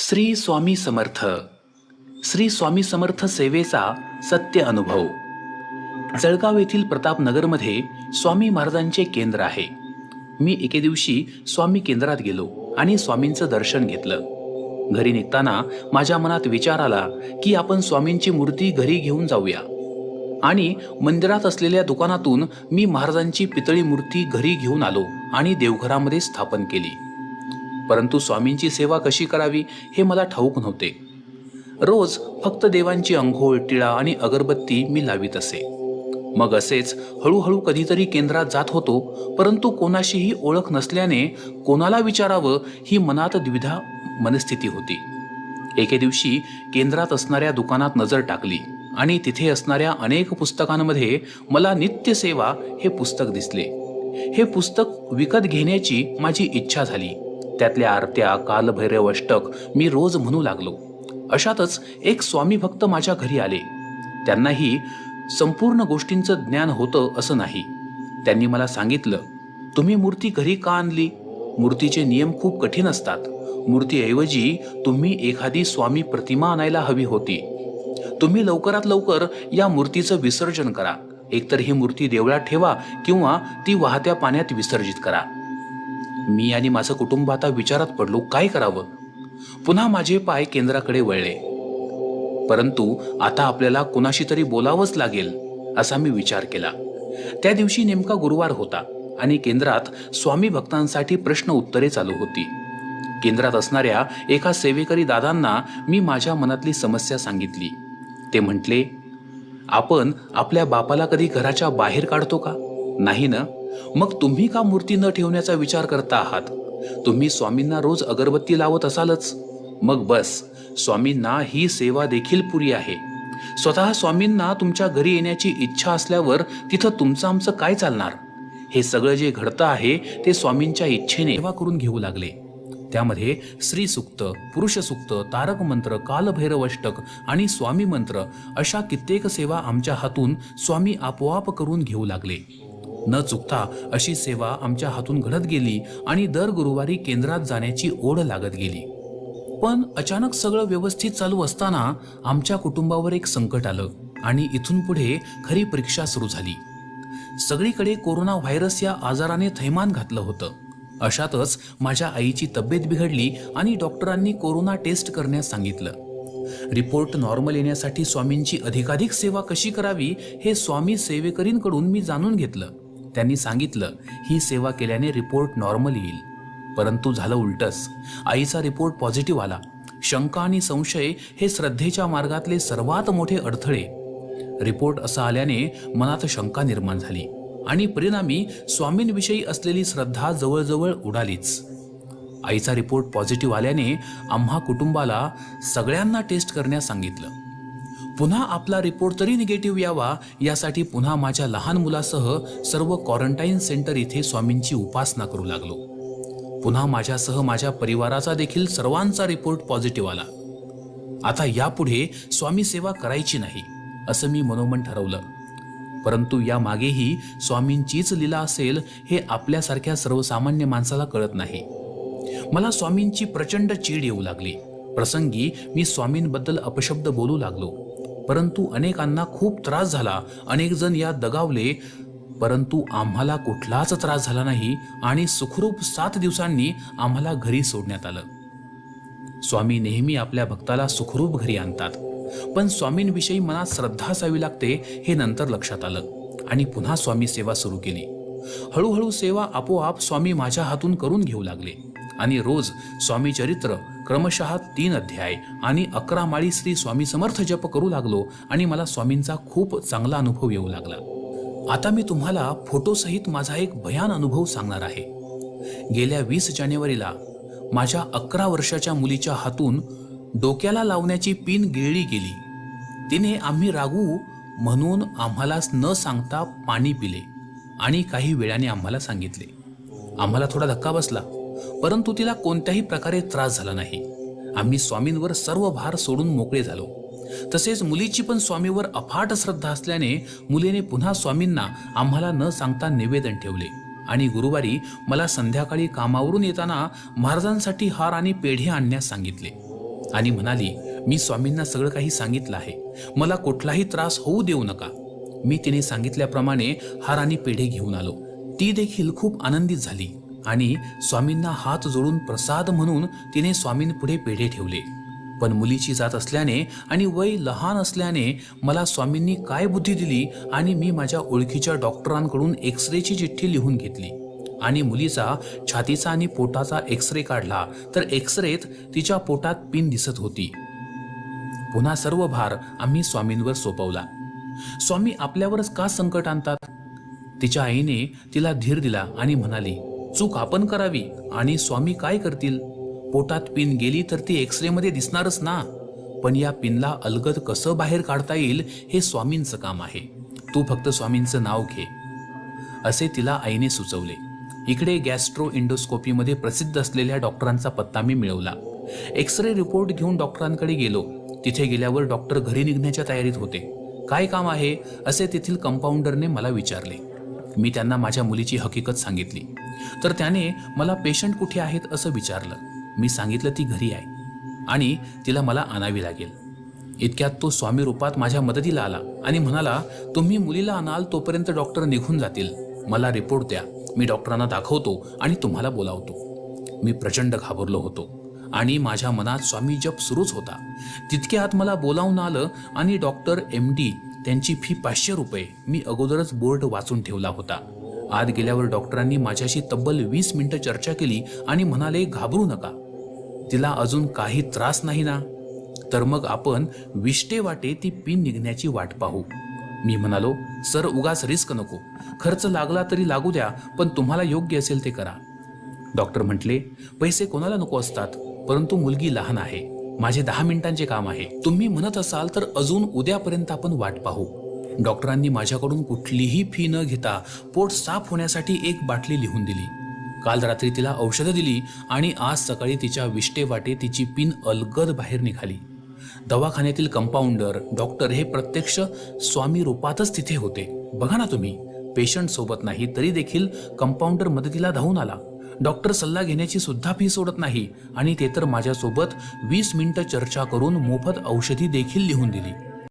श्री स्वामी समर्थ. श्री स्वामी समर्थ सेवेचा सत्य अनुभव. जळगाव येथील प्रतापनगरमध्ये स्वामी महाराजांचे केंद्र आहे. मी एके दिवशी स्वामी केंद्रात गेलो आणि स्वामींचं दर्शन घेतलं. घरी निघताना माझ्या मनात विचार आला की आपण स्वामींची मूर्ती घरी घेऊन जाऊया. आणि मंदिरात असलेल्या दुकानातून मी महाराजांची पितळी मूर्ती घरी घेऊन आलो आणि देवघरामध्ये स्थापन केली. परंतु स्वामींची सेवा कशी करावी हे मला ठाऊक नव्हते. रोज फक्त देवांची अंघोळ, टिळा आणि अगरबत्ती मी लावित असे. मग असेच हळूहळू कधीतरी केंद्रात जात होतो, परंतु कोणाशीही ओळख नसल्याने कोणाला विचारावं ही मनात द्विधा मनस्थिती होती. एके दिवशी केंद्रात असणाऱ्या दुकानात नजर टाकली आणि तिथे असणाऱ्या अनेक पुस्तकांमध्ये मला नित्यसेवा हे पुस्तक दिसले. हे पुस्तक विकत घेण्याची माझी इच्छा झाली. त्यातल्या आरत्या, कालभैरव अष्टक मी रोज म्हणू लागलो. अशातच एक स्वामी भक्त माझ्या घरी आले. त्यांनाही संपूर्ण गोष्टींचं ज्ञान होतं असं नाही. त्यांनी मला सांगितलं, तुम्ही मूर्ती घरी का आणली? मूर्तीचे नियम खूप कठीण असतात. मूर्तीऐवजी तुम्ही एखादी स्वामी प्रतिमा आणायला हवी होती. तुम्ही लवकरात लवकर या मूर्तीचं विसर्जन करा. एकतर ही मूर्ती देवळात ठेवा किंवा ती वाहत्या पाण्यात विसर्जित करा. मी आणि माझं कुटुंब आता विचारात पडलो, काय करावं? पुन्हा माझे पाय केंद्राकडे वळले. परंतु आता आपल्याला कुणाशी तरी बोलावंच लागेल असा मी विचार केला. त्या दिवशी नेमका गुरुवार होता आणि केंद्रात स्वामी भक्तांसाठी प्रश्न उत्तरे चालू होती. केंद्रात असणाऱ्या एका सेवेकरी दादांना मी माझ्या मनातली समस्या सांगितली. ते म्हटले, आपण आपल्या बापाला कधी घराच्या बाहेर काढतो का? नाही ना? मग तुम्ही का मूर्ती न ठेवण्याचा विचार करता आहात? तुम्ही स्वामींना रोज अगरबत्ती लावत असालच. मग बस, स्वामींना ही सेवा देखील पुरी आहे. स्वतः स्वामींना तुमच्या घरी येण्याची इच्छा असल्यावर तिथं तुमचं आमचं काय चालणार? हे सगळं जे घडतं आहे ते स्वामींच्या इच्छेने सेवा करून घेऊ लागले. त्यामध्ये स्त्री सुक्त, पुरुष सुक्त, तारक मंत्र, कालभैरव अष्टक आणि स्वामी मंत्र अशा कित्येक सेवा आमच्या हातून स्वामी आपोआप करून घेऊ लागले. न चुकता अशी सेवा आमच्या हातून घडत गेली आणि दर गुरुवारी केंद्रात जाण्याची ओढ लागत गेली. पण अचानक सगळं व्यवस्थित चालू असताना आमच्या कुटुंबावर एक संकट आलं आणि इथून पुढे खरी परीक्षा सुरू झाली. सगळीकडे कोरोना व्हायरस या आजाराने थैमान घातलं होतं. अशातच माझ्या आईची तब्येत बिघडली आणि डॉक्टरांनी कोरोना टेस्ट करण्यास सांगितलं. रिपोर्ट नॉर्मल येण्यासाठी स्वामींची अधिकाधिक सेवा कशी करावी हे स्वामी सेवेकरींकडून मी जाणून घेतलं. त्यांनी सांगितलं, ही सेवा केल्याने रिपोर्ट नॉर्मल येईल. परंतु झालं उलटच. आईचा रिपोर्ट पॉझिटिव्ह आला. शंका आणि संशय हे श्रद्धेच्या मार्गातले सर्वात मोठे अडथळे. रिपोर्ट असा आल्याने मनात शंका निर्माण झाली आणि परिणामी स्वामींविषयी असलेली श्रद्धा जवळजवळ उडालीच. आईचा रिपोर्ट पॉझिटिव्ह आल्याने आम्हा कुटुंबाला सगळ्यांना टेस्ट करण्यास सांगितलं. पुन्हा आपला रिपोर्ट तरी निगेटिव्ह यावा यासाठी पुन्हा माझ्या लहान मुलासह सर्व क्वारंटाईन सेंटर इथे स्वामींची उपासना करू लागलो. पुन्हा माझ्यासह माझ्या परिवाराचा देखील सर्वांचा रिपोर्ट पॉझिटिव्ह आला. आता यापुढे स्वामी सेवा करायची नाही असं मी मनोमन ठरवलं. परंतु या मागेही स्वामींचीच लीला असेल हे आपल्यासारख्या सर्वसामान्य माणसाला कळत नाही. मला स्वामींची प्रचंड चीड येऊ लागली. प्रसंगी मी स्वामींबद्दल अपशब्द बोलू लागलो. परंतु अनेकांना खूप त्रास झाला. अनेक जण यात दगावले. परंतु आम्हाला कुठलाच त्रास झाला नाही आणि सुखरूप 7 दिवसांनी आम्हाला घरी सोडण्यात आलं. स्वामी नेहमी आपल्या भक्ताला सुखरूप घरी आणतात. पण स्वामींविषयी मनात श्रद्धा असावी लागते हे नंतर लक्षात आलं आणि पुन्हा स्वामी सेवा सुरू केली. हळूहळू सेवा आपोआप स्वामी माझ्या हातून करून घेऊ लागले आणि रोज स्वामी चरित्र क्रमशः 3 अध्याय आणि 11 माळी श्री स्वामी समर्थ जप करू लागलो आणि मला स्वामींचा खूप चांगला अनुभव येऊ लागला. आता मी तुम्हाला फोटोसहित माझा एक भयान अनुभव सांगणार आहे. गेल्या 20 जानेवारीला माझ्या 11 वर्षाच्या मुलीच्या हातून डोक्याला लावण्याची पिन गिळली गेली. तिने आम्ही रागू म्हणून आम्हाला न सांगता पाणी पिले आणि काही वेळाने आम्हाला सांगितले. आम्हाला थोडा धक्का बसला, परंतु तिला कोणत्याही प्रकारे त्रास झाला नाही. आम्ही स्वामींवर सर्व भार सोडून मोकळे झालो. तसेच मुलीची पण स्वामीवर अफाट श्रद्धा असल्याने मुलीने पुन्हा स्वामींना आम्हाला न सांगता निवेदन ठेवले आणि गुरुवारी मला संध्याकाळी कामावरून येताना महाराजांसाठी हार आणि पेढे आणण्यास सांगितले. आणि म्हणाली, मी स्वामींना सगळं काही सांगितलं आहे, मला कुठलाही त्रास होऊ देऊ नका. मी तिने सांगितल्याप्रमाणे हार आणि पेढे घेऊन आलो. ती देखील खूप आनंदित झाली आणि स्वामींना हात जोडून प्रसाद म्हणून तिने स्वामींपुढे पेढे ठेवले. पण मुलीची जात असल्याने आणि वय लहान असल्याने मला स्वामींनी काय बुद्धी दिली आणि मी माझ्या ओळखीच्या डॉक्टरांकडून एक्सरेची चिठ्ठी लिहून घेतली आणि मुलीचा छातीचा आणि पोटाचा एक्सरे काढला तर एक्सरेत तिच्या पोटात पिन दिसत होती. पुन्हा सर्व भार आम्ही स्वामींवर सोपवला. स्वामी आपल्यावरच का संकट आणतात? तिच्या आईने तिला धीर दिला आणि म्हणाली, चूक आपण करावी आणि स्वामी काय करतील? पोटात पिन गेली तर ती एक्सरेमध्ये दिसणारच ना. पण या पिनला अलगद कसं बाहेर काढता येईल हे स्वामींचं काम आहे. तू फक्त स्वामींचं नाव घे, असे तिला आईने सुचवले. इकडे गॅस्ट्रो इंडोस्कोपीमध्ये प्रसिद्ध असलेल्या डॉक्टरांचा पत्ता मी मिळवला. एक्सरे रिपोर्ट घेऊन डॉक्टरांकडे गेलो. तिथे गेल्यावर डॉक्टर घरी निघण्याच्या तयारीत होते. काय काम आहे असे तेथील कंपाऊंडरने मला विचारले. मी त्यांना माझ्या मुलीची हकीकत सांगितली. तर त्याने मला पेशंट कुठे आहेत असं विचारलं. मी सांगितलं ती घरी आहे आणि तिला मला आणावी लागेल. इतक्यात तो स्वामी रूपात माझ्या मदतीला आला आणि म्हणाला, तुम्ही मुलीला आणाल तोपर्यंत डॉक्टर निघून जातील. मला रिपोर्ट द्या, मी डॉक्टरांना दाखवतो आणि तुम्हाला बोलावतो. मी प्रचंड घाबरलो होतो आणि माझ्या मनात स्वामी जप सुरूच होता. तितक्यात मला बोलावून आलं आणि डॉक्टर MD त्यांची फी 500 रुपये मी अगोदरच बोर्ड वाचून ठेवला होता. आत गेल्यावर डॉक्टरांनी माझ्याशी तब्बल 20 मिनिटं चर्चा केली आणि म्हणाले, घाबरू नका, तिला अजून काही त्रास नाही ना, तर मग आपण विष्टे वाटे ती पिन निघण्याची वाट पाहू. मी म्हणालो, सर उगाच रिस्क नको, खर्च लागला तरी लागू द्या, पण तुम्हाला योग्य असेल ते करा. डॉक्टर म्हटले, पैसे कोणाला नको असतात, परंतु मुलगी लहान आहे, माझे 10 मिनिटांचे काम आहे. तुम्ही म्हणत असाल तर अजून उद्यापर्यंत आपण वाट पाहू. डॉक्टरांनी माझ्याकडून कुठलीही फी न घेता पोट साफ होण्यासाठी एक बाटली लिहून दिली. काल रात्री तिला औषधं दिली आणि आज सकाळी तिच्या विष्टे वाटे तिची पिन अलगद बाहेर निघाली. दवाखान्यातील कंपाऊंडर, डॉक्टर हे प्रत्यक्ष स्वामी रूपातच तिथे होते. बघा ना तुम्ही, पेशंट सोबत नाही तरी देखील कंपाऊंडर मदतीला धावून आला. डॉक्टर सल्ला घेण्याची सुद्धा फी सोडत नाही आणि ते तर माझ्यासोबत 20 मिनिटं चर्चा करून मोफत औषधी देखील लिहून दिली.